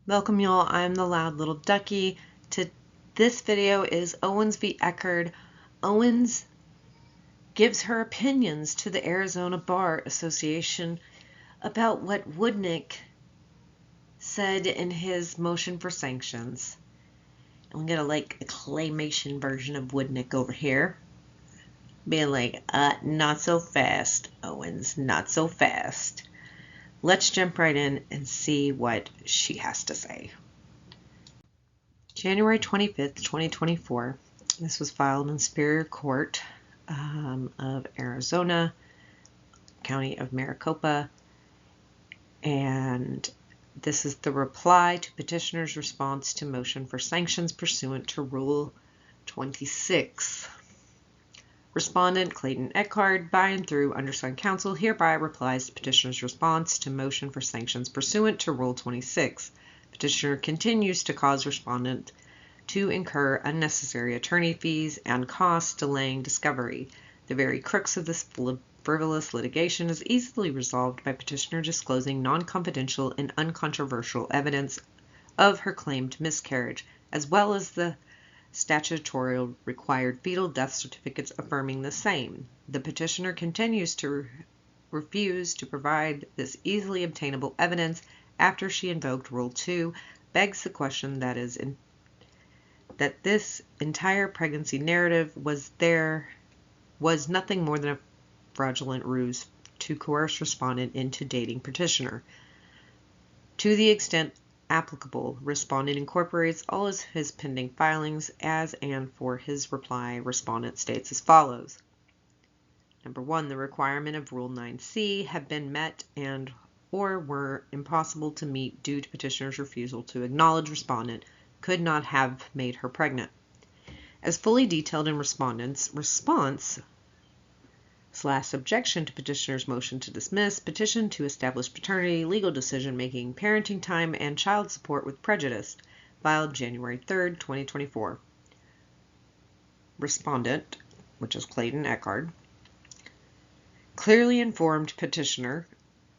Welcome y'all, I'm the loud little ducky. This video is Owens v. Echard. Owens gives her opinions to the Arizona Bar Association about what Woodnick said in his motion for sanctions. And we got a claymation version of Woodnick over here. Being like, not so fast, Owens, not so fast. Let's jump right in and see what she has to say. January 25th, 2024. This was filed in Superior Court of Arizona, County of Maricopa, and this is the reply to petitioner's response to motion for sanctions pursuant to Rule 26. Respondent Clayton Echard, by and through undersigned counsel, hereby replies to petitioner's response to motion for sanctions pursuant to Rule 26. Petitioner continues to cause respondent to incur unnecessary attorney fees and costs delaying discovery. The very crux of this frivolous litigation is easily resolved by petitioner disclosing non-confidential and uncontroversial evidence of her claimed miscarriage, as well as the statutory required fetal death certificates affirming the same. The petitioner continues to refuse to provide this easily obtainable evidence after she invoked Rule 2, begs the question that this entire pregnancy narrative was nothing more than a fraudulent ruse to coerce respondent into dating petitioner. To the extent applicable, respondent incorporates all of his pending filings as and for his reply, respondent states as follows. Number 1, the requirement of Rule 9c have been met and or were impossible to meet due to petitioner's refusal to acknowledge respondent could not have made her pregnant. As fully detailed in respondent's response / objection to petitioner's motion to dismiss, petition to establish paternity, legal decision-making, parenting time, and child support with prejudice, filed January 3rd, 2024. Respondent, which is Clayton Echard, clearly informed petitioner,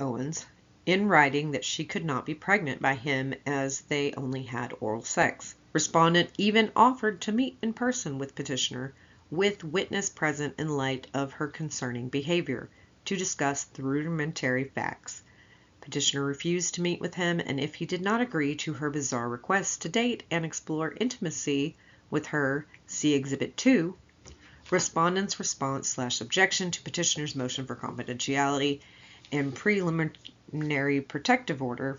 Owens, in writing that she could not be pregnant by him as they only had oral sex. Respondent even offered to meet in person with petitioner, with witness present in light of her concerning behavior, to discuss the rudimentary facts. Petitioner refused to meet with him, and if he did not agree to her bizarre request to date and explore intimacy with her, see Exhibit 2, respondent's response / objection to petitioner's motion for confidentiality and preliminary protective order,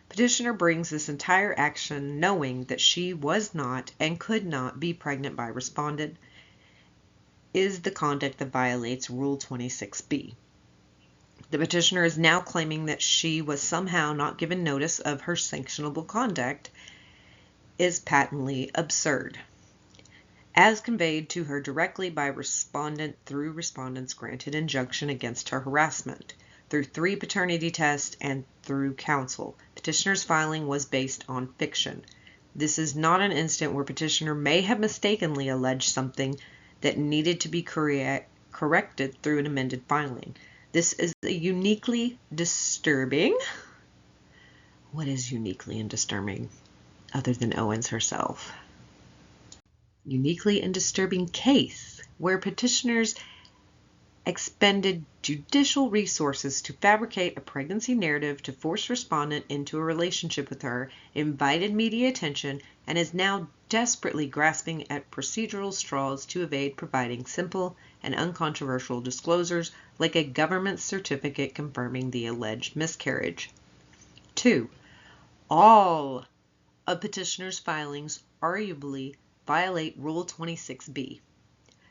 petitioner brings this entire action knowing that she was not and could not be pregnant by respondent, is the conduct that violates Rule 26b. The petitioner is now claiming that she was somehow not given notice of her sanctionable conduct is patently absurd, as conveyed to her directly by respondent through respondent's granted injunction against her harassment, through 3 paternity tests, and through counsel. Petitioner's filing was based on fiction. This is not an instant where petitioner may have mistakenly alleged something that needed to be corrected through an amended filing. This is a uniquely disturbing. What is uniquely and disturbing other than Owens herself? Uniquely and disturbing case where petitioners expended judicial resources to fabricate a pregnancy narrative to force respondent into a relationship with her, invited media attention, and is now desperately grasping at procedural straws to evade providing simple and uncontroversial disclosures like a government certificate confirming the alleged miscarriage. 2. All of petitioner's filings arguably violate Rule 26b.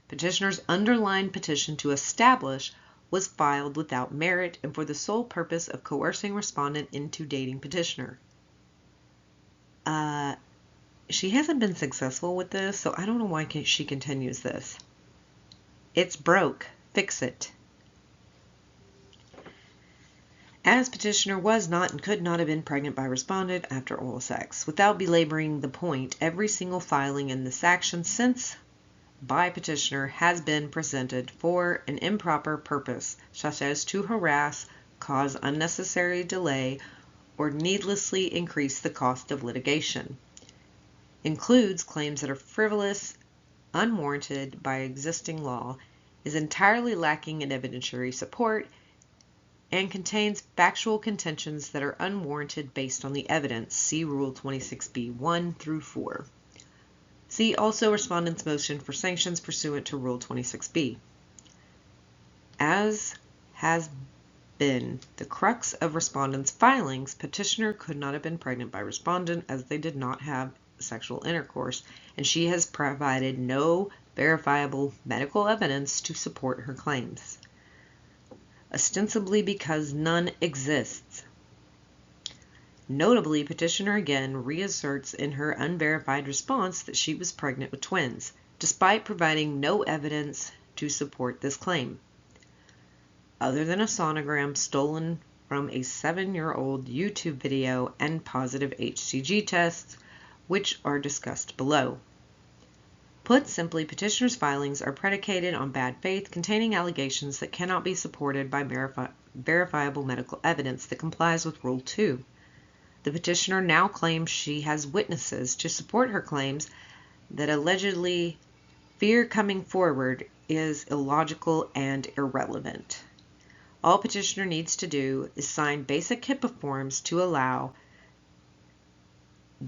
Petitioner's underlying petition to establish was filed without merit and for the sole purpose of coercing respondent into dating petitioner. She hasn't been successful with this, so I don't know why she continues this. It's broke. Fix it. As petitioner was not and could not have been pregnant by respondent after oral sex. Without belaboring the point, every single filing in this action since by petitioner has been presented for an improper purpose, such as to harass, cause unnecessary delay, or needlessly increase the cost of litigation. Includes claims that are frivolous, unwarranted by existing law, is entirely lacking in evidentiary support, and contains factual contentions that are unwarranted based on the evidence. See Rule 26b 1 through 4. See also Respondent's motion for sanctions pursuant to Rule 26b. As has been the crux of Respondent's filings, Petitioner could not have been pregnant by Respondent as they did not have sexual intercourse, and she has provided no verifiable medical evidence to support her claims, ostensibly because none exists. Notably, Petitioner again reasserts in her unverified response that she was pregnant with twins, despite providing no evidence to support this claim, other than a sonogram stolen from a 7-year-old YouTube video and positive HCG tests, which are discussed below. Put simply, Petitioner's filings are predicated on bad faith, containing allegations that cannot be supported by verifiable medical evidence that complies with Rule 2. The Petitioner now claims she has witnesses to support her claims that allegedly fear coming forward is illogical and irrelevant. All Petitioner needs to do is sign basic HIPAA forms to allow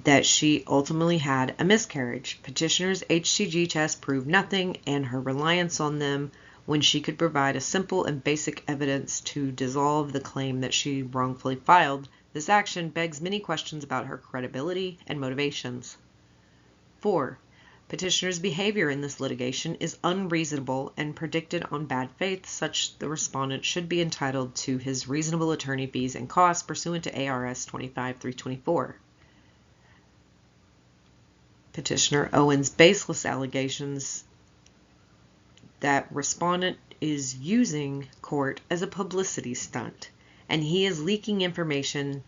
that she ultimately had a miscarriage. Petitioner's HCG test proved nothing, and her reliance on them when she could provide a simple and basic evidence to dissolve the claim that she wrongfully filed this action begs many questions about her credibility and motivations. 4. Petitioner's behavior in this litigation is unreasonable and predicted on bad faith, such the respondent should be entitled to his reasonable attorney fees and costs pursuant to ARS 25-324. Petitioner Owens' baseless allegations that respondent is using court as a publicity stunt and he is leaking information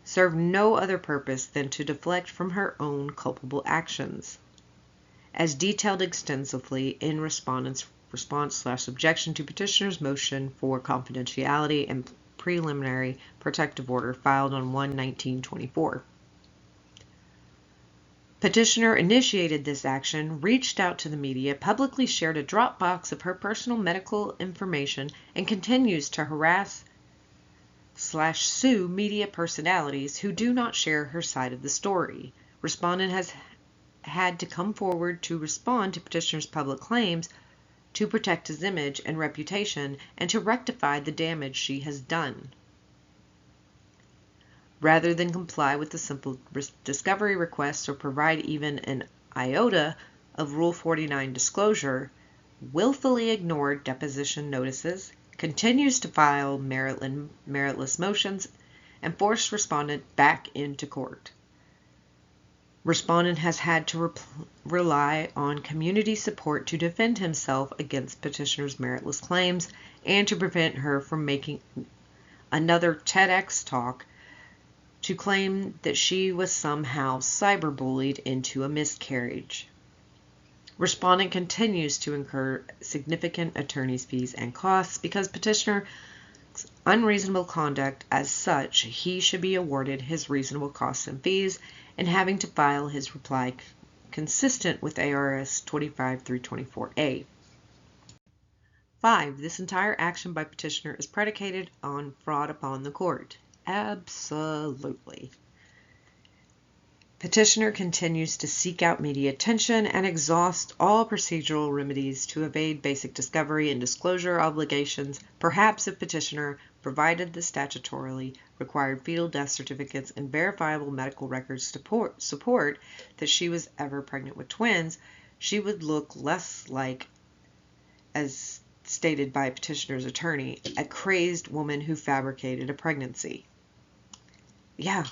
serve no other purpose than to deflect from her own culpable actions, as detailed extensively in respondent's response/objection to Petitioner's motion for confidentiality and preliminary protective order filed on 1/19/24. Petitioner initiated this action, reached out to the media, publicly shared a Dropbox of her personal medical information, and continues to harass/sue media personalities who do not share her side of the story. Respondent has had to come forward to respond to Petitioner's public claims to protect his image and reputation and to rectify the damage she has done. Rather than comply with the simple discovery requests or provide even an iota of Rule 49 disclosure, willfully ignored deposition notices, continues to file meritless motions, and forced respondent back into court. Respondent has had to rely on community support to defend himself against Petitioner's meritless claims and to prevent her from making another TEDx talk to claim that she was somehow cyberbullied into a miscarriage. Respondent continues to incur significant attorney's fees and costs because Petitioner's unreasonable conduct. As such, he should be awarded his reasonable costs and fees and having to file his reply consistent with ARS 25-324A. 5. This entire action by Petitioner is predicated on fraud upon the court. Absolutely. Petitioner continues to seek out media attention and exhaust all procedural remedies to evade basic discovery and disclosure obligations. Perhaps if Petitioner provided the statutorily required fetal death certificates and verifiable medical records to support that she was ever pregnant with twins, she would look less like, as stated by Petitioner's attorney, a crazed woman who fabricated a pregnancy. Yeah,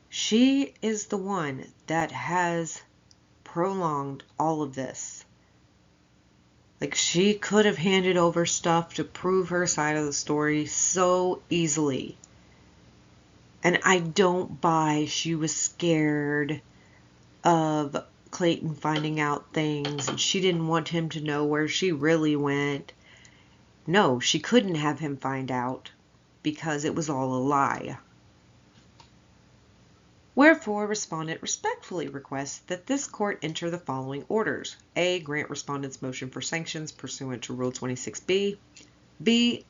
she is the one that has prolonged all of this. Like, she could have handed over stuff to prove her side of the story so easily. And I don't buy she was scared of Clayton finding out things and she didn't want him to know where she really went. No, she couldn't have him find out because it was all a lie. Wherefore, respondent respectfully requests that this court enter the following orders. A. Grant respondent's motion for sanctions pursuant to Rule 26B. B.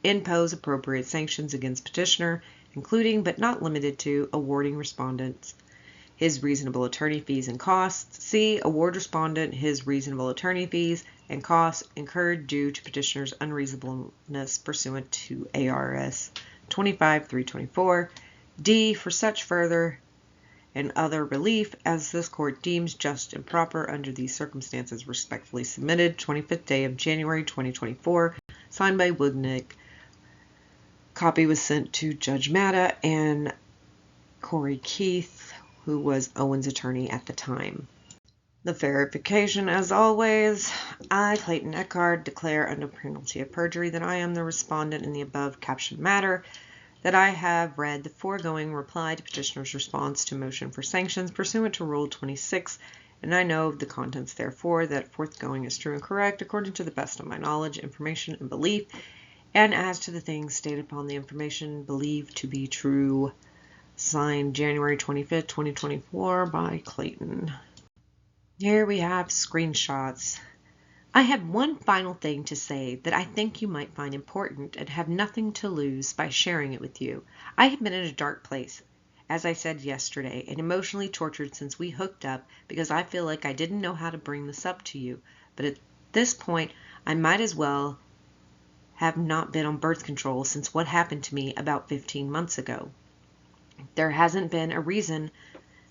Impose appropriate sanctions against petitioner, including but not limited to awarding respondents his reasonable attorney fees and costs. C. Award respondent his reasonable attorney fees and costs incurred due to petitioner's unreasonableness pursuant to ARS 25-324. D. For such further and other relief as this court deems just and proper under these circumstances, respectfully submitted. 25th day of January 2024, signed by Woodnick. Copy was sent to Judge Matta and Corey Keith, who was Owens' attorney at the time. The verification, as always. I, Clayton Echard, declare under penalty of perjury that I am the respondent in the above captioned matter, that I have read the foregoing reply to petitioner's response to motion for sanctions pursuant to Rule 26, and I know of the contents therefore that forthgoing is true and correct according to the best of my knowledge, information, and belief, and as to the things stated upon the information believed to be true. Signed January 25th, 2024 by Clayton. Here we have screenshots. I have one final thing to say that I think you might find important and have nothing to lose by sharing it with you. I have been in a dark place, as I said yesterday, and emotionally tortured since we hooked up because I feel like I didn't know how to bring this up to you. But at this point, I might as well have not been on birth control since what happened to me about 15 months ago. There hasn't been a reason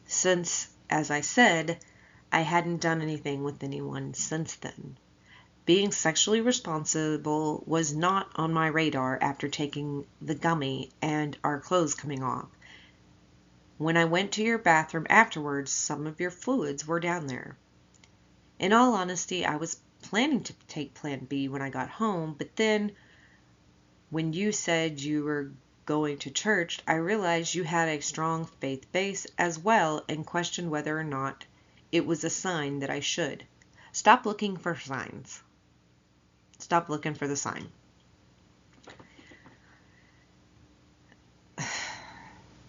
since, as I said, I hadn't done anything with anyone since then. Being sexually responsible was not on my radar after taking the gummy and our clothes coming off. When I went to your bathroom afterwards, some of your fluids were down there. In all honesty, I was planning to take Plan B when I got home, but then when you said you were going to church, I realized you had a strong faith base as well and questioned whether or not it was a sign that I should. Stop looking for signs. Stop looking for the sign.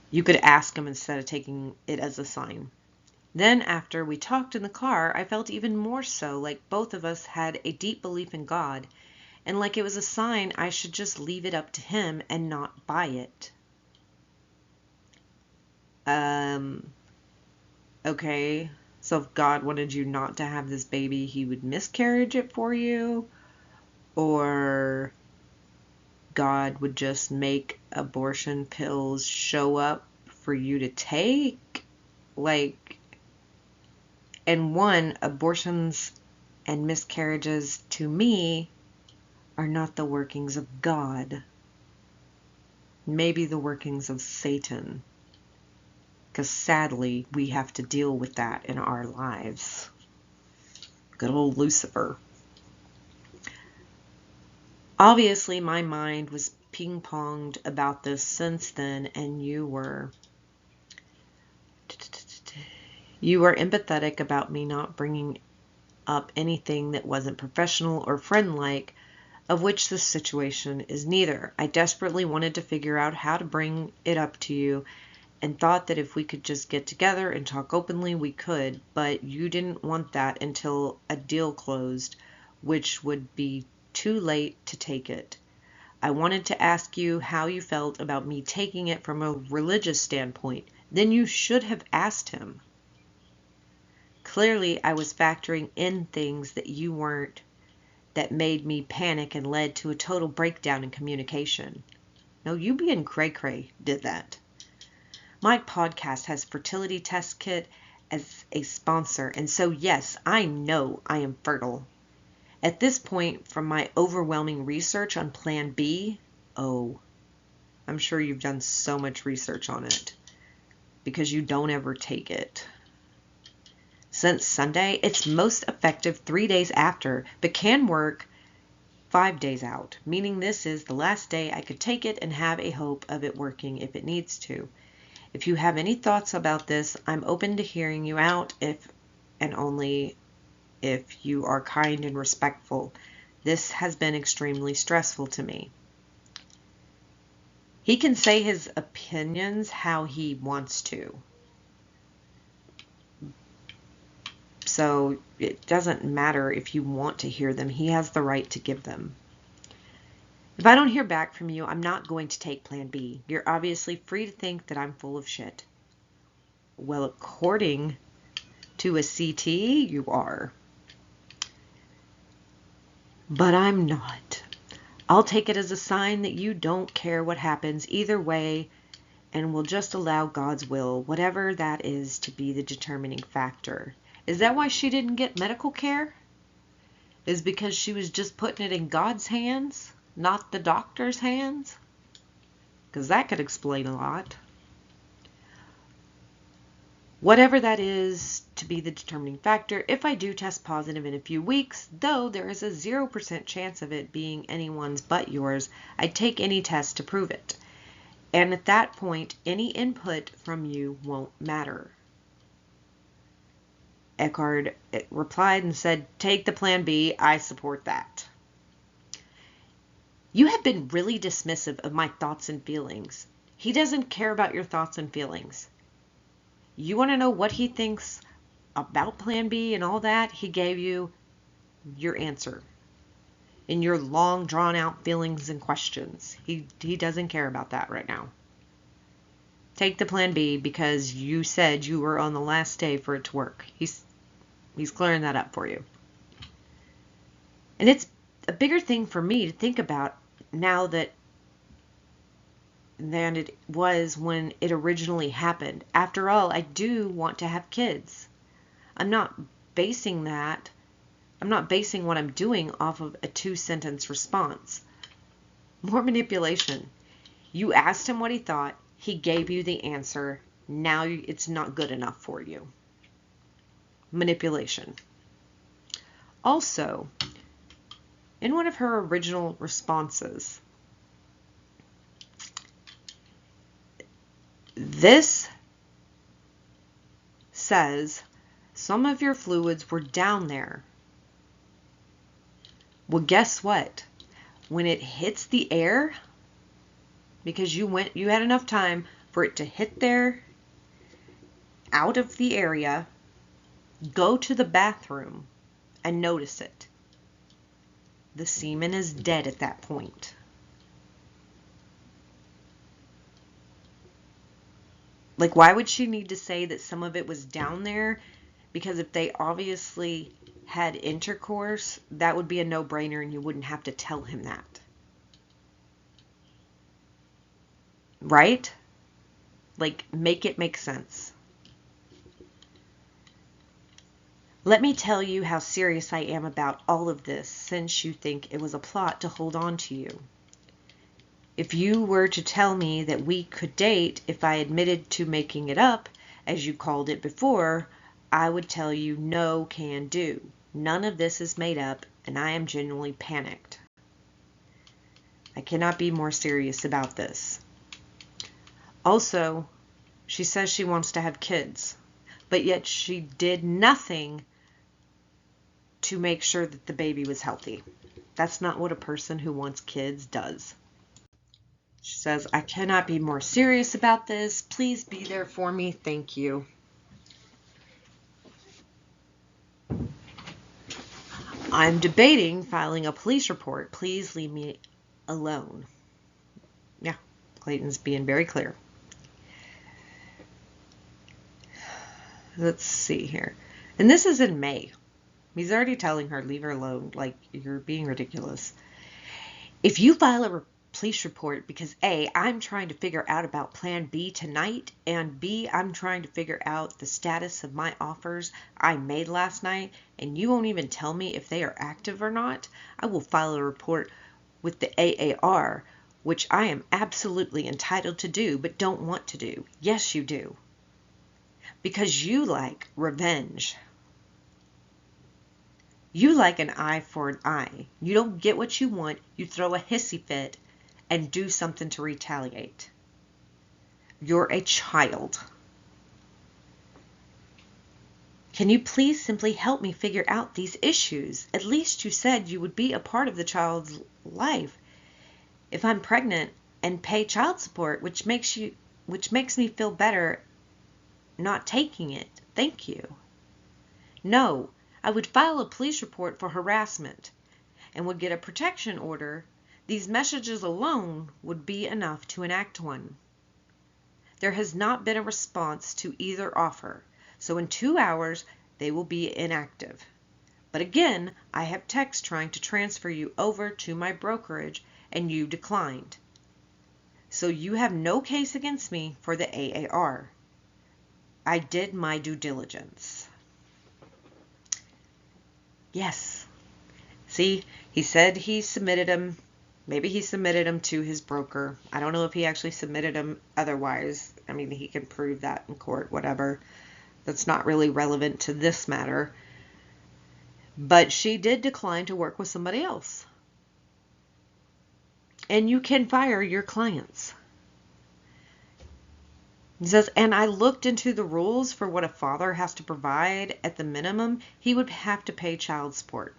You could ask him instead of taking it as a sign. Then after we talked in the car, I felt even more so like both of us had a deep belief in God and like it was a sign I should just leave it up to him and not buy it. Okay, so if God wanted you not to have this baby, he would miscarriage it for you? Or God would just make abortion pills show up for you to take? Abortions and miscarriages to me are not the workings of God. Maybe the workings of Satan. Because sadly, we have to deal with that in our lives. Good old Lucifer. Obviously, my mind was ping-ponged about this since then, and you were empathetic about me not bringing up anything that wasn't professional or friend-like, of which this situation is neither. I desperately wanted to figure out how to bring it up to you and thought that if we could just get together and talk openly, we could, but you didn't want that until a deal closed, which would be too late to take it. I wanted to ask you how you felt about me taking it from a religious standpoint. Then you should have asked him. Clearly, I was factoring in things that you weren't, that made me panic and led to a total breakdown in communication. No, you being cray-cray did that. My podcast has Fertility Test Kit as a sponsor, and so yes, I know I am fertile. At this point, from my overwhelming research on Plan B, I'm sure you've done so much research on it, because you don't ever take it. Since Sunday, it's most effective 3 days after, but can work 5 days out, meaning this is the last day I could take it and have a hope of it working if it needs to. If you have any thoughts about this, I'm open to hearing you out if and only if you are kind and respectful. This has been extremely stressful to me. He can say his opinions how he wants to. So it doesn't matter if you want to hear them. He has the right to give them. If I don't hear back from you, I'm not going to take plan B. You're obviously free to think that I'm full of shit. Well, according to a CT, you are. But I'm not. I'll take it as a sign that you don't care what happens either way and will just allow God's will, whatever that is, to be the determining factor. Is that why she didn't get medical care? Is because she was just putting it in God's hands, not the doctor's hands? Because that could explain a lot. Whatever that is to be the determining factor, if I do test positive in a few weeks, though there is a 0% chance of it being anyone's but yours, I'd take any test to prove it. And at that point, any input from you won't matter. Echard replied and said, take the plan B, I support that. You have been really dismissive of my thoughts and feelings. He doesn't care about your thoughts and feelings. You want to know what he thinks about plan B and all that? He gave you your answer in your long drawn out feelings and questions. He doesn't care about that right now. Take the plan B because you said you were on the last day for it to work. He's clearing that up for you. And it's a bigger thing for me to think about now than it was when it originally happened. After all, I do want to have kids. I'm not basing what I'm doing off of a 2-sentence response. More manipulation. You asked him what he thought. He gave you the answer. Now it's not good enough for you. Manipulation. Also, in one of her original responses, this says some of your fluids were down there. Well, guess what? When it hits the air, because you had enough time for it to hit there, out of the area, go to the bathroom and notice it. The semen is dead at that point. Like, why would she need to say that some of it was down there? Because if they obviously had intercourse, that would be a no-brainer and you wouldn't have to tell him that. Right? Like, make it make sense. Let me tell you how serious I am about all of this, since you think it was a plot to hold on to you. If you were to tell me that we could date if I admitted to making it up, as you called it before, I would tell you no can do. None of this is made up, and I am genuinely panicked. I cannot be more serious about this. Also, she says she wants to have kids, but yet she did nothing to make sure that the baby was healthy. That's not what a person who wants kids does. She says, I cannot be more serious about this. Please be there for me. Thank you. I'm debating filing a police report. Please leave me alone. Yeah, Clayton's being very clear. Let's see here. And this is in May. He's already telling her, leave her alone. Like, you're being ridiculous. If you file a police report because A, I'm trying to figure out about plan B tonight, and B, I'm trying to figure out the status of my offers I made last night, and you won't even tell me if they are active or not, I will file a report with the AAR, which I am absolutely entitled to do, but don't want to do. Yes, you do. Because you like revenge. You like an eye for an eye. You don't get what you want, you throw a hissy fit and do something to retaliate. You're a child. Can you please simply help me figure out these issues? At least you said you would be a part of the child's life. If I'm pregnant and pay child support, which makes me feel better not taking it. Thank you. No, I would file a police report for harassment and would get a protection order. These messages alone would be enough to enact one. There has not been a response to either offer, so in 2 hours they will be inactive. But again, I have text trying to transfer you over to my brokerage and you declined. So you have no case against me for the AAR. I did my due diligence. Yes. See, he said he submitted him. Maybe he submitted him to his broker. I don't know if he actually submitted him otherwise. I mean, he can prove that in court, whatever. That's not really relevant to this matter. But she did decline to work with somebody else. And you can fire your clients. He says, and I looked into the rules for what a father has to provide. At the minimum, he would have to pay child support,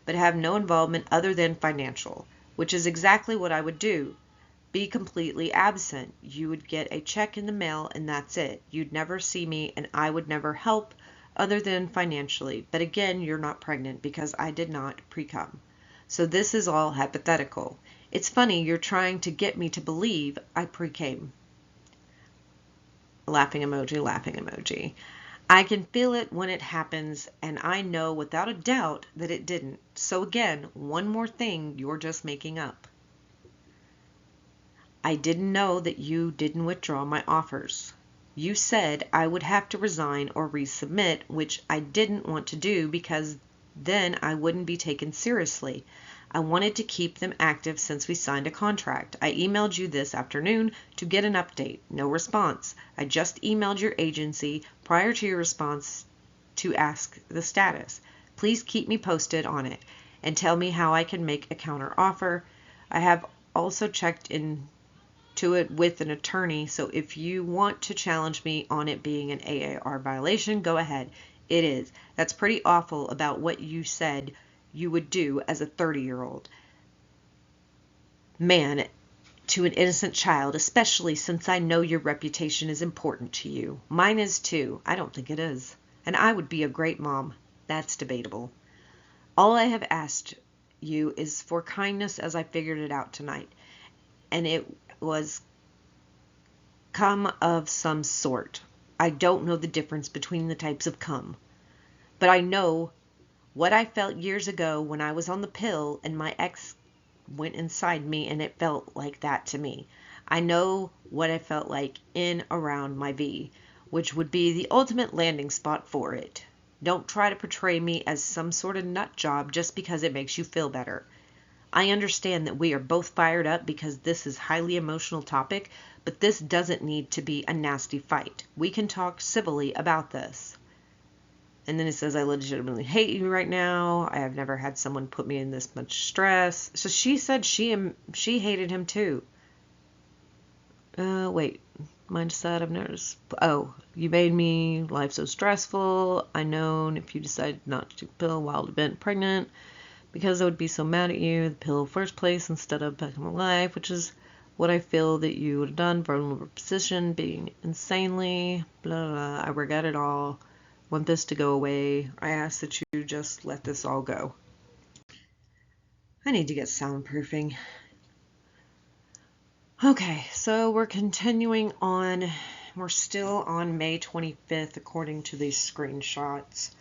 but have no involvement other than financial, which is exactly what I would do. Be completely absent. You would get a check in the mail and that's it. You'd never see me and I would never help other than financially. But again, you're not pregnant because I did not pre-cum. So this is all hypothetical. It's funny, you're trying to get me to believe I pre-came. Laughing emoji, laughing emoji. I can feel it when it happens, and I know without a doubt that it didn't. So again, one more thing you're just making up. I didn't know that you didn't withdraw my offers. You said I would have to resign or resubmit, which I didn't want to do because then I wouldn't be taken seriously. I wanted to keep them active since we signed a contract. I emailed you this afternoon to get an update. No response. I just emailed your agency prior to your response to ask the status. Please keep me posted on it and tell me how I can make a counter offer. I have also checked into it with an attorney, so if you want to challenge me on it being an AAR violation, go ahead. It is. That's pretty awful about what you said you would do as a 30-year-old man to an innocent child, especially since I know your reputation is important to you. Mine is too. I don't think it is. And I would be a great mom. That's debatable. All I have asked you is for kindness as I figured it out tonight. And it was cum of some sort. I don't know the difference between the types of cum. But I know what I felt years ago when I was on the pill and my ex went inside me and it felt like that to me. I know what I felt like in around my V, which would be the ultimate landing spot for it. Don't try to portray me as some sort of nut job just because it makes you feel better. I understand that we are both fired up because this is a highly emotional topic, but this doesn't need to be a nasty fight. We can talk civilly about this. And then it says, I legitimately hate you right now. I have never had someone put me in this much stress. So she said she hated him too. Wait. Mine said, I've noticed. Oh, you made me life so stressful. I known if you decided not to take the pill while you've been pregnant, because I would be so mad at you, the pill first place instead of back in my life, which is what I feel that you would have done. Vulnerable position, being insanely, blah, blah, blah. I regret it all. Want this to go away. I ask that you just let this all go. I need to get soundproofing. Okay, so we're continuing on. We're still on May 25th, according to these screenshots.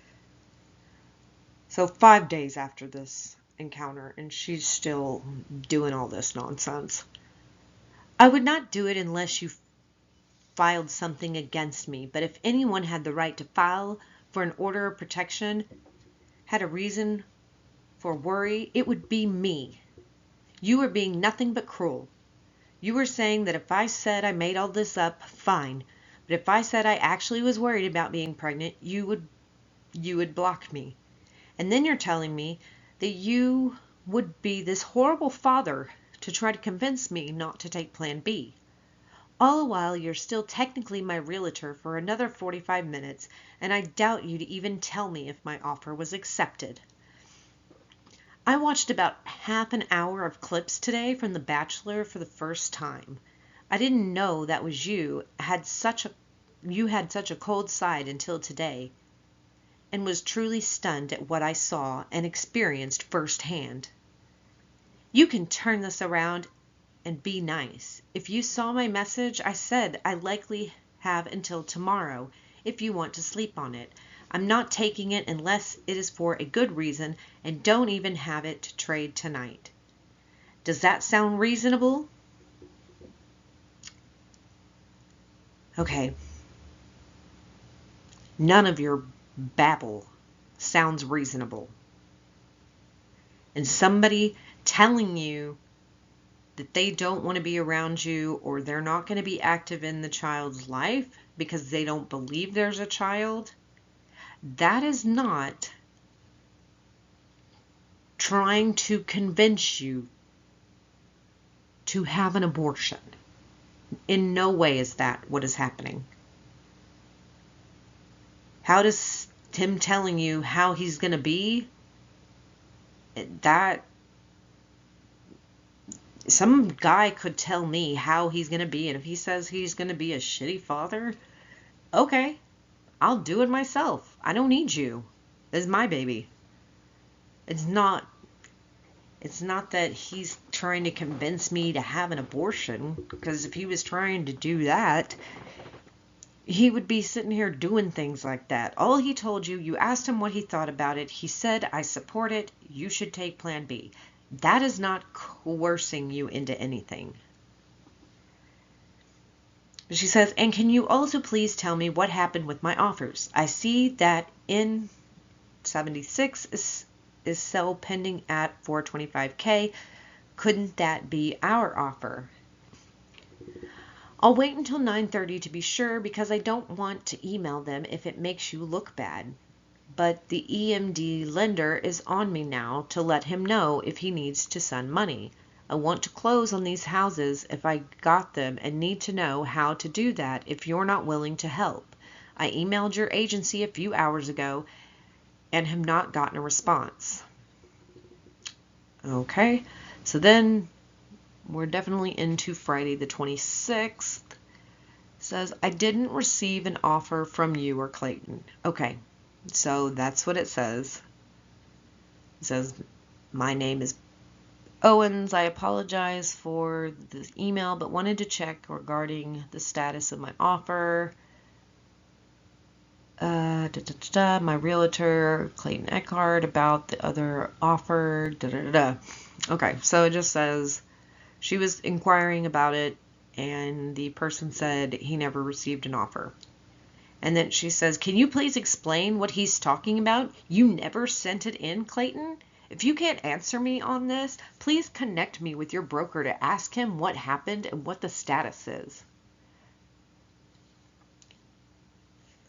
So 5 days after this encounter, and she's still doing all this nonsense. I would not do it unless you filed something against me, but if anyone had the right to file for an order of protection, had a reason for worry, it would be me. You are being nothing but cruel. You were saying that if I said I made all this up, fine, but if I said I actually was worried about being pregnant, you would block me. And then you're telling me that you would be this horrible father to try to convince me not to take Plan B. All the while, you're still technically my realtor for another 45 minutes, and I doubt you to even tell me if my offer was accepted. I watched about half an hour of clips today from The Bachelor for the first time. I didn't know that was you. You had such a cold side until today. and was truly stunned at what I saw and experienced firsthand. You can turn this around and be nice. If you saw my message, I said I likely have until tomorrow if you want to sleep on it. I'm not taking it unless it is for a good reason, and don't even have it to trade tonight. Does that sound reasonable? Okay. None of your babble sounds reasonable. And somebody telling you that they don't want to be around you, or they're not going to be active in the child's life because they don't believe there's a child, that is not trying to convince you to have an abortion. In no way is that what is happening. How does him telling you how he's going to be, that some guy could tell me how he's going to be, and if he says he's going to be a shitty father, okay, I'll do it myself. I don't need you. This is my baby. It's not that he's trying to convince me to have an abortion, because if he was trying to do that, he would be sitting here doing things like that. All he told you, you asked him what he thought about it. He said, I support it. You should take Plan B. That is not coercing you into anything. She says, and can you also please tell me what happened with my offers? I see that in 76 is sell pending at 425K. Couldn't that be our offer? I'll wait until 9:30 to be sure, because I don't want to email them if it makes you look bad. But the EMD lender is on me now to let him know if he needs to send money. I want to close on these houses if I got them, and need to know how to do that if you're not willing to help. I emailed your agency a few hours ago and have not gotten a response. Okay, so then we're definitely into Friday the 26th. It says, I didn't receive an offer from you or Clayton. Okay, so that's what it says. It says, my name is Owens. I apologize for the email, but wanted to check regarding the status of my offer. My realtor, Clayton Echard, about the other offer. Okay, so it just says she was inquiring about it, and the person said he never received an offer. And then she says, can you please explain what he's talking about? You never sent it in, Clayton? If you can't answer me on this, please connect me with your broker to ask him what happened and what the status is.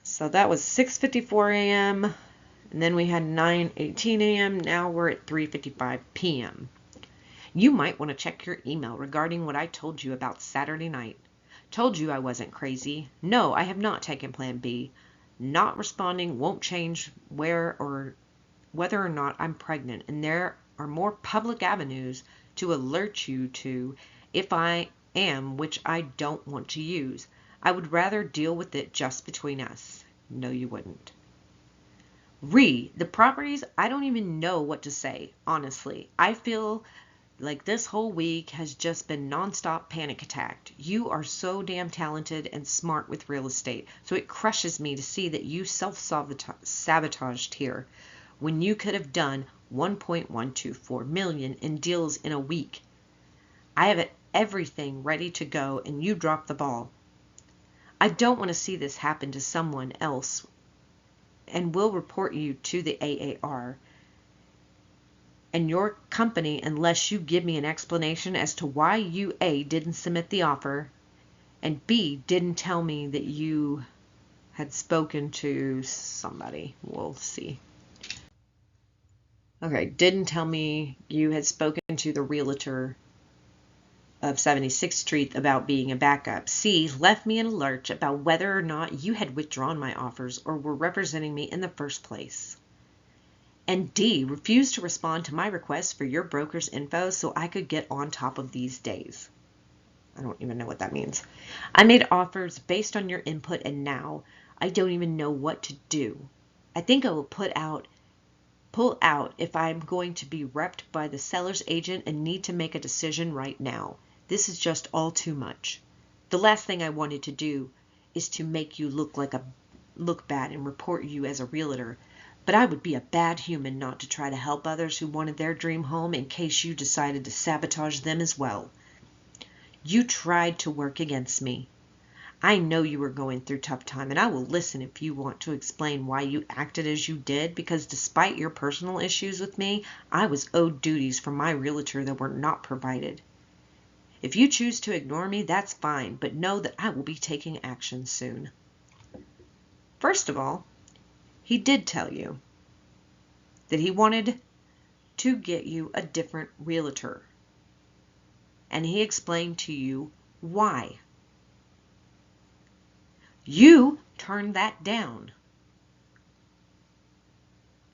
So that was 6:54 a.m. and then we had 9:18 a.m. Now we're at 3:55 p.m. You might want to check your email regarding what I told you about Saturday night. Told you I wasn't crazy. No, I have not taken Plan B. Not responding won't change whether or not I'm pregnant, and there are more public avenues to alert you to if I am, which I don't want to use. I would rather deal with it just between us. No, you wouldn't. The properties, I don't even know what to say, honestly. I feel like this whole week has just been nonstop panic attack. You are so damn talented and smart with real estate, so it crushes me to see that you self-sabotaged here when you could have done $1.124 million in deals in a week. I have everything ready to go, and you dropped the ball. I don't want to see this happen to someone else, and will report you to the AAR and your company unless you give me an explanation as to why you A, didn't submit the offer, and B, didn't tell me that you had spoken to somebody. We'll see. Okay, didn't tell me you had spoken to the realtor of 76th Street about being a backup. C, left me in a lurch about whether or not you had withdrawn my offers or were representing me in the first place. And D, refused to respond to my request for your broker's info so I could get on top of these days. I don't even know what that means. I made offers based on your input, and now I don't even know what to do. I think I will pull out if I'm going to be repped by the seller's agent and need to make a decision right now. This is just all too much. The last thing I wanted to do is to make you look bad and report you as a realtor. But I would be a bad human not to try to help others who wanted their dream home in case you decided to sabotage them as well. You tried to work against me. I know you were going through a tough time, and I will listen if you want to explain why you acted as you did, because despite your personal issues with me, I was owed duties from my realtor that were not provided. If you choose to ignore me, that's fine, but know that I will be taking action soon. First of all, he did tell you that he wanted to get you a different realtor, and he explained to you why. You turned that down.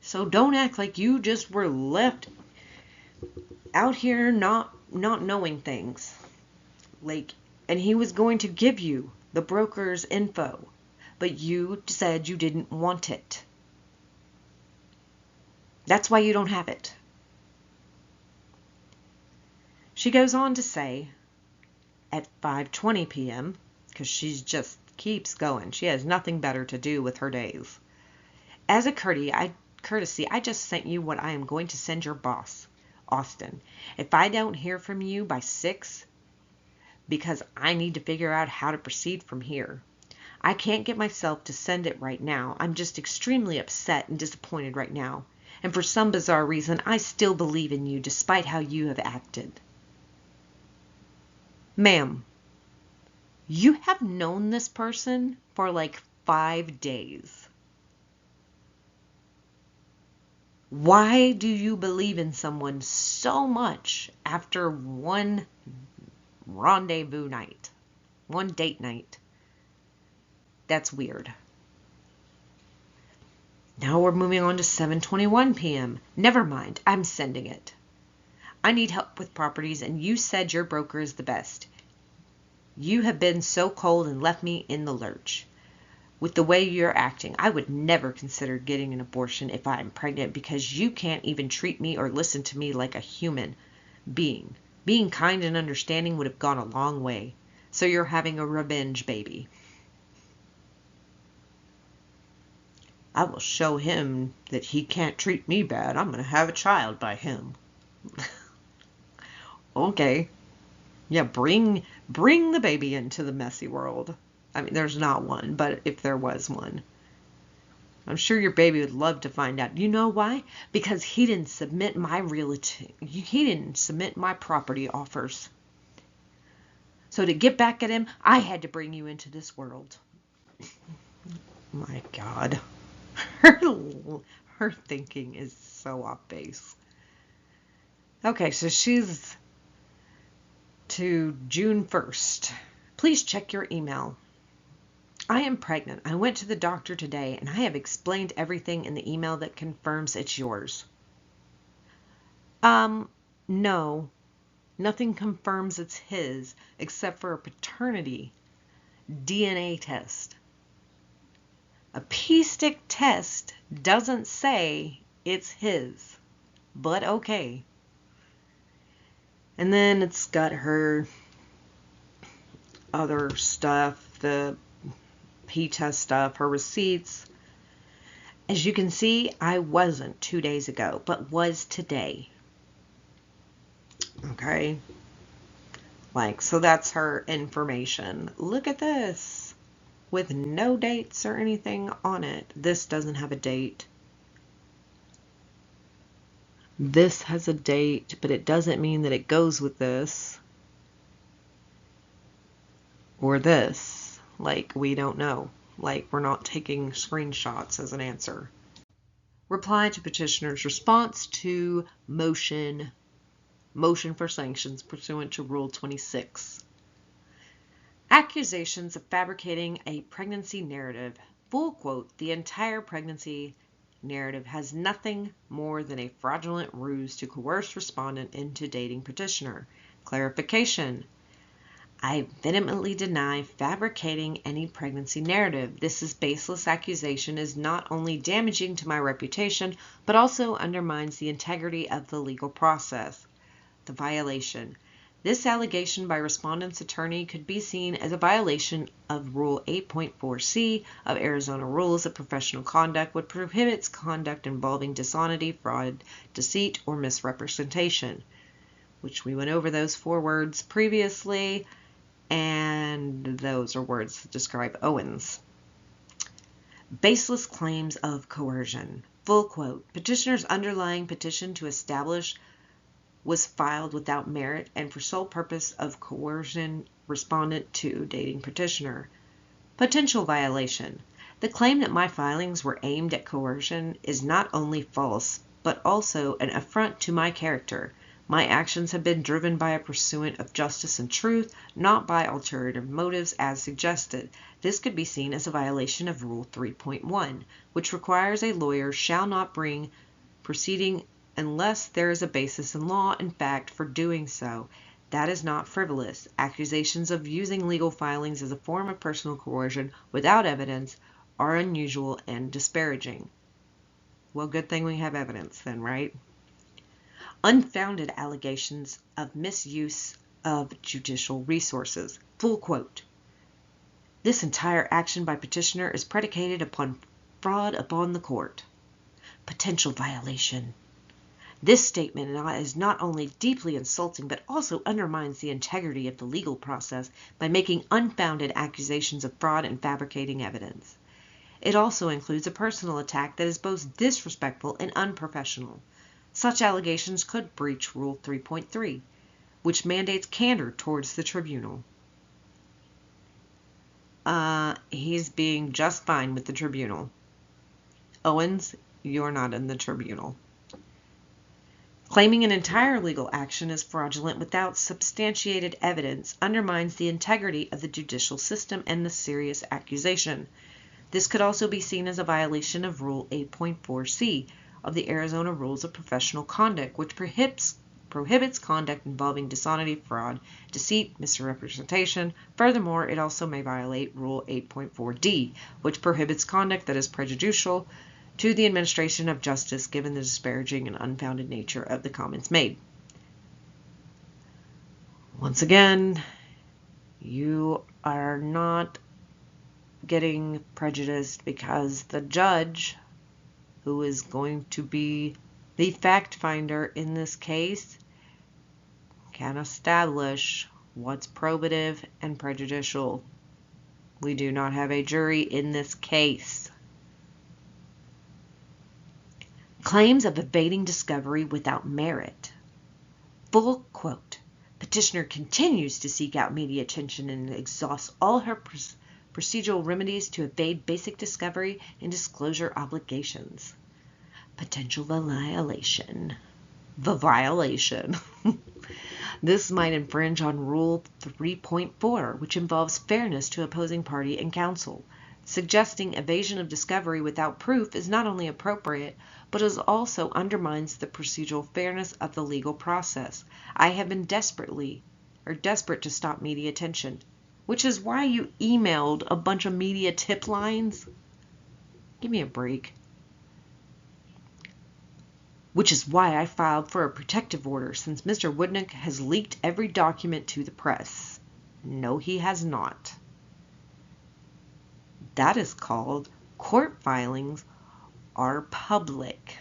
So don't act like you just were left out here not knowing things. And he was going to give you the broker's info, but you said you didn't want it. That's why you don't have it. She goes on to say, at 5:20 p.m., because she just keeps going. She has nothing better to do with her days. As a courtesy, I just sent you what I am going to send your boss, Austin. If I don't hear from you by 6, because I need to figure out how to proceed from here. I can't get myself to send it right now. I'm just extremely upset and disappointed right now. And for some bizarre reason, I still believe in you despite how you have acted. Ma'am, you have known this person for like 5 days. Why do you believe in someone so much after one rendezvous night, one date night? That's weird. Now we're moving on to 7:21 p.m. Never mind, I'm sending it. I need help with properties, and you said your broker is the best. You have been so cold and left me in the lurch. With the way you're acting, I would never consider getting an abortion if I'm pregnant because you can't even treat me or listen to me like a human being. Being kind and understanding would have gone a long way. So you're having a revenge baby. I will show him that he can't treat me bad. I'm going to have a child by him. Okay. Yeah, bring the baby into the messy world. I mean, there's not one, but if there was one. I'm sure your baby would love to find out. You know why? Because he didn't submit my he didn't submit my property offers. So to get back at him, I had to bring you into this world. My God. Her thinking is so off base. Okay, so she's to June 1st. Please check your email. I am pregnant. I went to the doctor today and I have explained everything in the email that confirms it's yours. No. Nothing confirms it's his except for a paternity DNA test. A P-stick test doesn't say it's his, but okay. And then it's got her other stuff, the P-test stuff, her receipts. As you can see, I wasn't 2 days ago, but was today. Okay. So that's her information. Look at this. With no dates or anything on it. This doesn't have a date. This has a date, but it doesn't mean that it goes with this. Or this. We don't know. We're not taking screenshots as an answer. Reply to petitioner's response to motion for sanctions pursuant to Rule 26. Accusations of fabricating a pregnancy narrative. Full quote, the entire pregnancy narrative has nothing more than a fraudulent ruse to coerce respondent into dating petitioner. Clarification. I vehemently deny fabricating any pregnancy narrative. This baseless accusation is not only damaging to my reputation, but also undermines the integrity of the legal process. The violation. This allegation by respondent's attorney could be seen as a violation of Rule 8.4c of Arizona Rules of Professional Conduct, which prohibits conduct involving dishonesty, fraud, deceit, or misrepresentation, which we went over those 4 words previously, and those are words that describe Owens. Baseless claims of coercion. Full quote. Petitioner's underlying petition to establish was filed without merit and for sole purpose of coercion respondent to dating petitioner. Potential violation. The claim that my filings were aimed at coercion is not only false, but also an affront to my character. My actions have been driven by a pursuit of justice and truth, not by ulterior motives as suggested. This could be seen as a violation of Rule 3.1, which requires a lawyer shall not bring proceeding unless there is a basis in law and fact for doing so. That is not frivolous. Accusations of using legal filings as a form of personal coercion without evidence are unusual and disparaging. Well, good thing we have evidence then, right? Unfounded allegations of misuse of judicial resources. Full quote. This entire action by petitioner is predicated upon fraud upon the court. Potential violation. This statement is not only deeply insulting, but also undermines the integrity of the legal process by making unfounded accusations of fraud and fabricating evidence. It also includes a personal attack that is both disrespectful and unprofessional. Such allegations could breach Rule 3.3, which mandates candor towards the tribunal. He's being just fine with the tribunal. Owens, you're not in the tribunal. Claiming an entire legal action is fraudulent without substantiated evidence undermines the integrity of the judicial system and the serious accusation. This could also be seen as a violation of Rule 8.4c of the Arizona Rules of Professional Conduct, which prohibits conduct involving dishonesty, fraud, deceit, misrepresentation. Furthermore, it also may violate Rule 8.4d, which prohibits conduct that is prejudicial to the administration of justice given the disparaging and unfounded nature of the comments made. Once again, you are not getting prejudiced because the judge, who is going to be the fact finder in this case, can establish what's probative and prejudicial. We do not have a jury in this case. Claims of evading discovery without merit. Full quote. Petitioner continues to seek out media attention and exhausts all her procedural remedies to evade basic discovery and disclosure obligations. Potential violation. The violation. This might infringe on Rule 3.4, which involves fairness to opposing party and counsel. Suggesting evasion of discovery without proof is not only appropriate, but it also undermines the procedural fairness of the legal process. I have been desperate to stop media attention, which is why you emailed a bunch of media tip lines. Give me a break. Which is why I filed for a protective order, since Mr. Woodnick has leaked every document to the press. No, he has not. That is called court filings are public.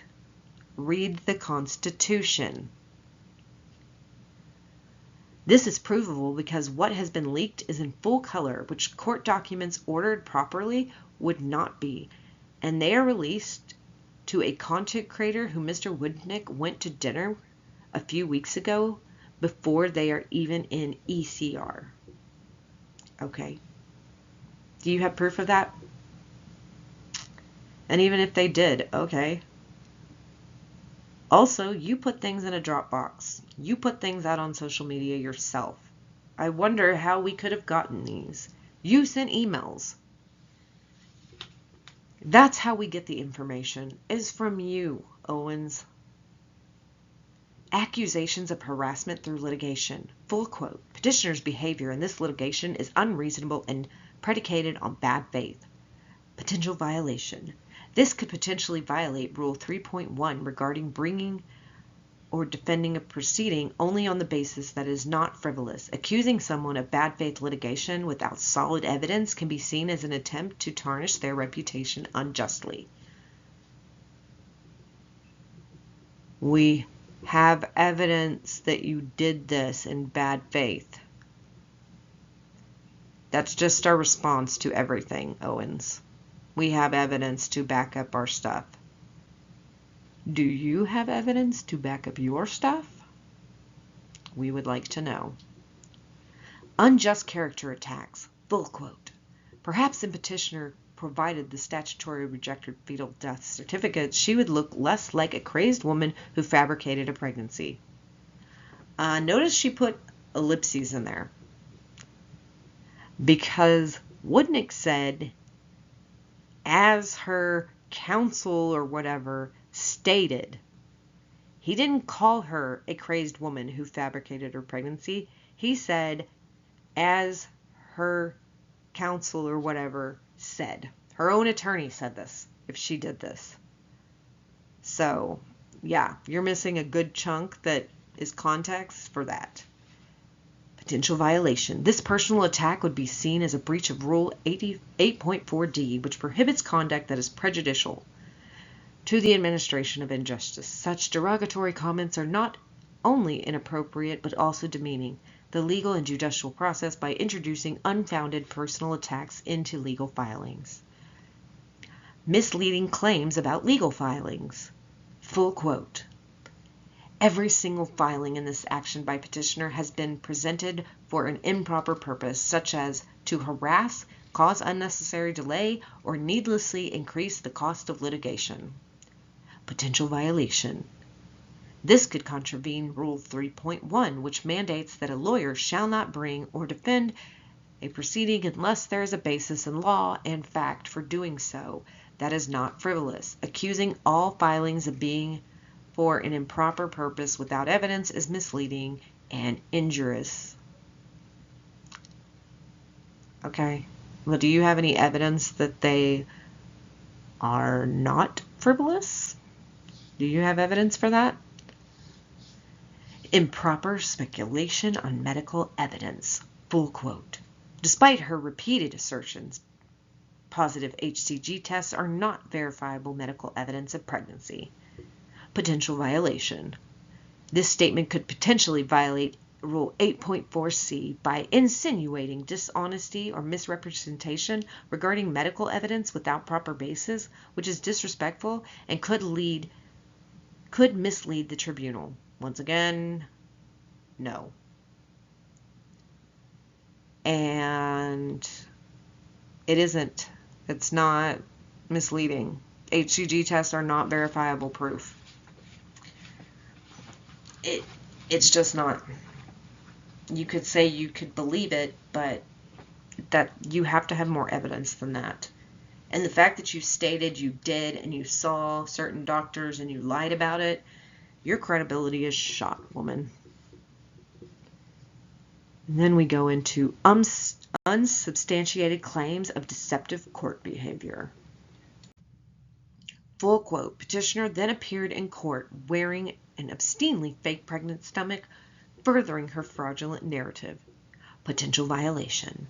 Read the Constitution. This is provable because what has been leaked is in full color, which court documents ordered properly would not be, and they are released to a content creator who Mr. Woodnick went to dinner a few weeks ago before they are even in ECR. Okay. Do you have proof of that? And even if they did, okay. Also, you put things in a Dropbox. You put things out on social media yourself. I wonder how we could have gotten these. You sent emails. That's how we get the information, is from you, Owens. Accusations of harassment through litigation. Full quote. Petitioner's behavior in this litigation is unreasonable and predicated on bad faith. Potential violation. This could potentially violate Rule 3.1 regarding bringing or defending a proceeding only on the basis that it is not frivolous. Accusing someone of bad faith litigation without solid evidence can be seen as an attempt to tarnish their reputation unjustly. We have evidence that you did this in bad faith. That's just our response to everything, Owens. We have evidence to back up our stuff. Do you have evidence to back up your stuff? We would like to know. Unjust character attacks. Full quote. Perhaps in petitioner provided the statutory rejected fetal death certificate, she would look less like a crazed woman who fabricated a pregnancy. Notice she put ellipses in there. Because Woodnick said, as her counsel or whatever stated, he didn't call her a crazed woman who fabricated her pregnancy. He said, as her counsel or whatever said. Her own attorney said this, if she did this. So, yeah, you're missing a good chunk that is context for that. Potential violation. This personal attack would be seen as a breach of Rule 8.4d, which prohibits conduct that is prejudicial to the administration of injustice. Such derogatory comments are not only inappropriate but also demeaning the legal and judicial process by introducing unfounded personal attacks into legal filings. Misleading claims about legal filings. Full quote. Every single filing in this action by petitioner has been presented for an improper purpose, such as to harass, cause unnecessary delay, or needlessly increase the cost of litigation. Potential violation. This could contravene Rule 3.1, which mandates that a lawyer shall not bring or defend a proceeding unless there is a basis in law and fact for doing so that is not frivolous. Accusing all filings of being for an improper purpose without evidence is misleading and injurious. Okay. Well, do you have any evidence that they are not frivolous? Do you have evidence for that? Improper speculation on medical evidence. Full quote. Despite her repeated assertions, positive HCG tests are not verifiable medical evidence of pregnancy. Potential violation. This statement could potentially violate Rule 8.4c by insinuating dishonesty or misrepresentation regarding medical evidence without proper basis, which is disrespectful and could mislead the tribunal. Once again, no. And it isn't. It's not misleading. HCG tests are not verifiable proof. It's just not. You could say you could believe it, but that you have to have more evidence than that. And the fact that you stated you did and you saw certain doctors and you lied about it, your credibility is shot, woman. And then we go into unsubstantiated claims of deceptive court behavior. Full quote. Petitioner then appeared in court wearing an obscenely fake pregnant stomach, furthering her fraudulent narrative. Potential violation.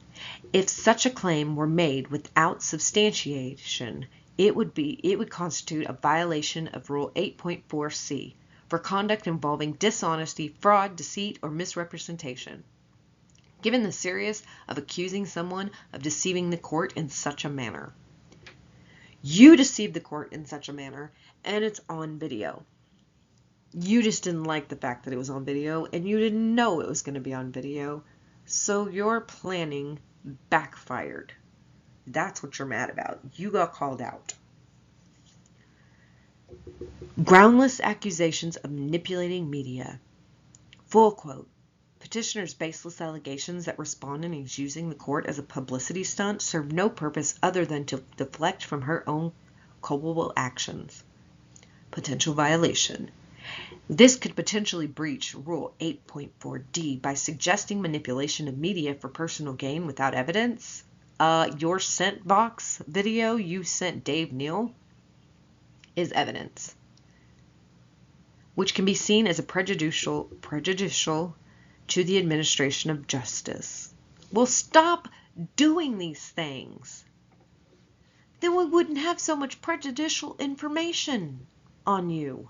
If such a claim were made without substantiation, it would constitute a violation of Rule 8.4c for conduct involving dishonesty, fraud, deceit, or misrepresentation. Given the seriousness of accusing someone of deceiving the court in such a manner. You deceived the court in such a manner, and it's on video. You just didn't like the fact that it was on video, and you didn't know it was going to be on video, so your planning backfired. That's what you're mad about. You got called out. Groundless accusations of manipulating media. Full quote. Petitioner's baseless allegations that respondent is using the court as a publicity stunt serve no purpose other than to deflect from her own culpable actions. Potential violation. This could potentially breach Rule 8.4D by suggesting manipulation of media for personal gain without evidence. Your sent box video you sent Dave Neal is evidence, which can be seen as a prejudicial to the administration of justice. Well, stop doing these things. Then we wouldn't have so much prejudicial information on you.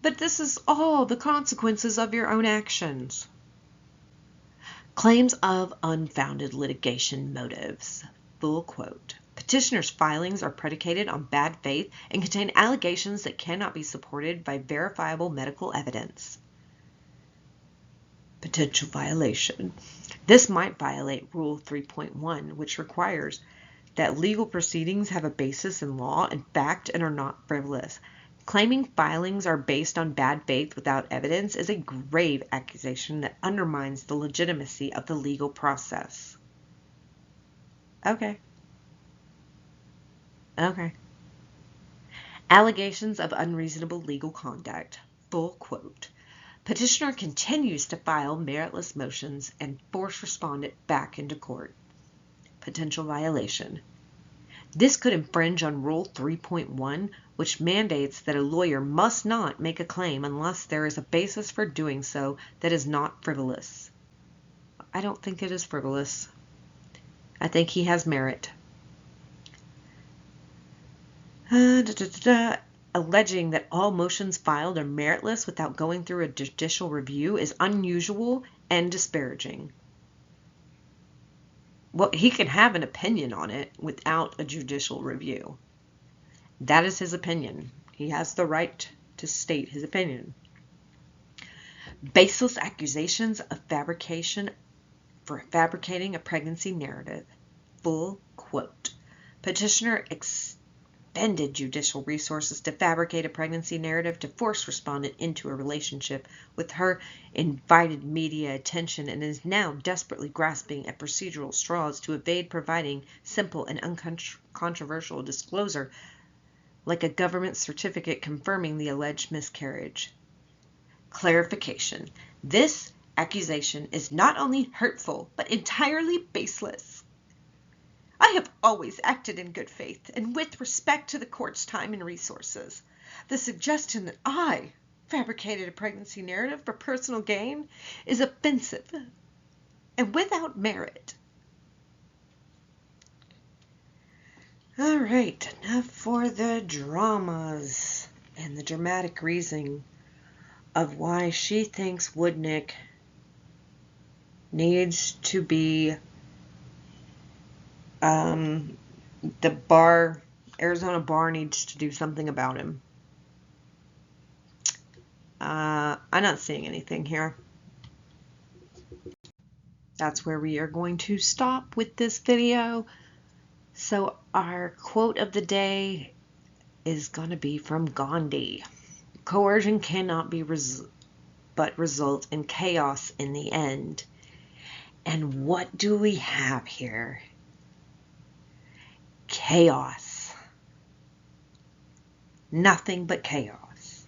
But this is all the consequences of your own actions. Claims of unfounded litigation motives. Full quote. Petitioner's filings are predicated on bad faith and contain allegations that cannot be supported by verifiable medical evidence. Potential violation. This might violate Rule 3.1, which requires that legal proceedings have a basis in law and fact and are not frivolous. Claiming filings are based on bad faith without evidence is a grave accusation that undermines the legitimacy of the legal process. Okay. Allegations of unreasonable legal conduct. Full quote. Petitioner continues to file meritless motions and force respondent back into court. Potential violation. This could infringe on Rule 3.1, which mandates that a lawyer must not make a claim unless there is a basis for doing so that is not frivolous. I don't think it is frivolous. I think he has merit. Alleging that all motions filed are meritless without going through a judicial review is unusual and disparaging. Well, he can have an opinion on it without a judicial review. That is his opinion. He has the right to state his opinion. Baseless accusations of fabricating a pregnancy narrative. Full quote. Petitioner expended judicial resources to fabricate a pregnancy narrative to force respondent into a relationship with her invited media attention and is now desperately grasping at procedural straws to evade providing simple and uncontroversial disclosure like a government certificate confirming the alleged miscarriage. Clarification. This accusation is not only hurtful but entirely baseless. I have always acted in good faith and with respect to the court's time and resources. The suggestion that I fabricated a pregnancy narrative for personal gain is offensive and without merit. All right, enough for the dramas and the dramatic reasoning of why she thinks Woodnick needs to be Arizona bar needs to do something about him. I'm not seeing anything here. That's where we are going to stop with this video. So our quote of the day is going to be from Gandhi. Coercion cannot be but result in chaos in the end. And what do we have here? Chaos. Nothing but chaos.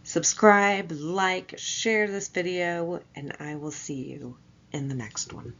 Subscribe, like, share this video, and I will see you in the next one.